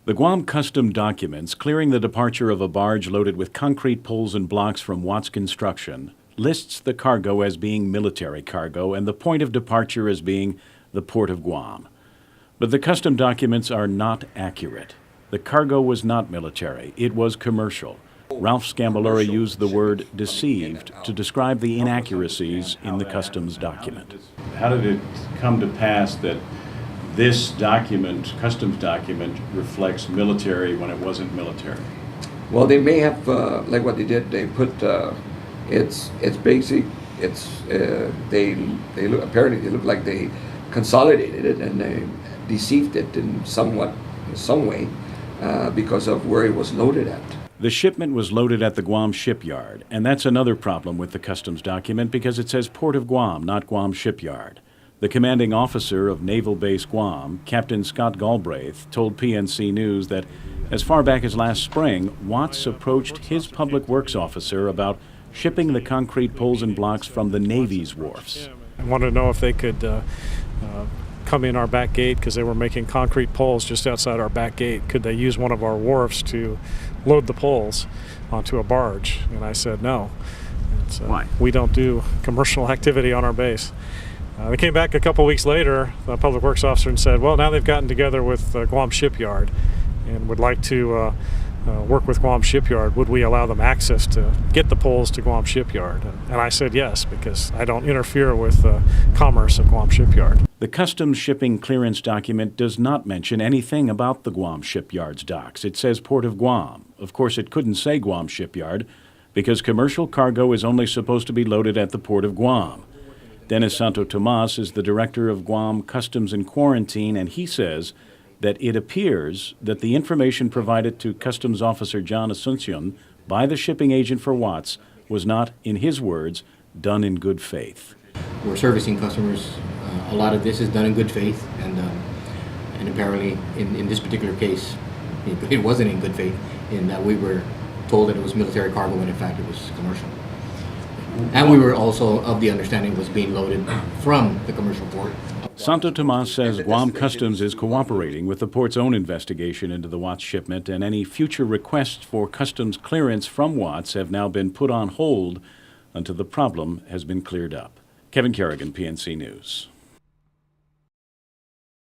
The Guam Customs documents clearing the departure of a barge loaded with concrete poles and blocks from Watts Construction lists the cargo as being military cargo and the point of departure as being the port of Guam. But the custom documents are not accurate. The cargo was not military, it was commercial. Ralph Scambalura used the word deceived to describe the inaccuracies in the customs document. How did it come to pass that this document, customs document, reflects military when it wasn't military? Well, they may have, like what they did, they put, it's basic, they look, apparently they look like they consolidated it and they deceived it in some way because of where it was loaded at. The shipment was loaded at the Guam shipyard, and that's another problem with the customs document because it says Port of Guam, not Guam Shipyard. The commanding officer of Naval Base Guam, Captain Scott Galbraith, told PNC News that as far back as last spring, Watts approached his public works officer about shipping the concrete poles and blocks from the Navy's wharfs. I wanted to know if they could come in our back gate because they were making concrete poles just outside our back gate. Could they use one of our wharfs to load the poles onto a barge? And I said no. Why? We don't do commercial activity on our base. They came back a couple weeks later, the public works officer, and said, well, now they've gotten together with Guam Shipyard and would like to work with Guam Shipyard. Would we allow them access to get the poles to Guam Shipyard? And I said yes, because I don't interfere with commerce at Guam Shipyard. The customs shipping clearance document does not mention anything about the Guam Shipyard's docks. It says Port of Guam. Of course, it couldn't say Guam Shipyard because commercial cargo is only supposed to be loaded at the Port of Guam. Dennis Santo Tomas is the director of Guam Customs and Quarantine, and he says that it appears that the information provided to Customs Officer John Asuncion by the shipping agent for Watts was not, in his words, done in good faith. We're servicing customers. A lot of this is done in good faith, and apparently in this particular case, it wasn't in good faith in that we were told that it was military cargo when in fact it was commercial. And we were also of the understanding it was being loaded from the commercial port. Santo Tomas says Guam Customs is cooperating with the port's own investigation into the Watts shipment, and any future requests for customs clearance from Watts have now been put on hold until the problem has been cleared up. Kevin Kerrigan, PNC News.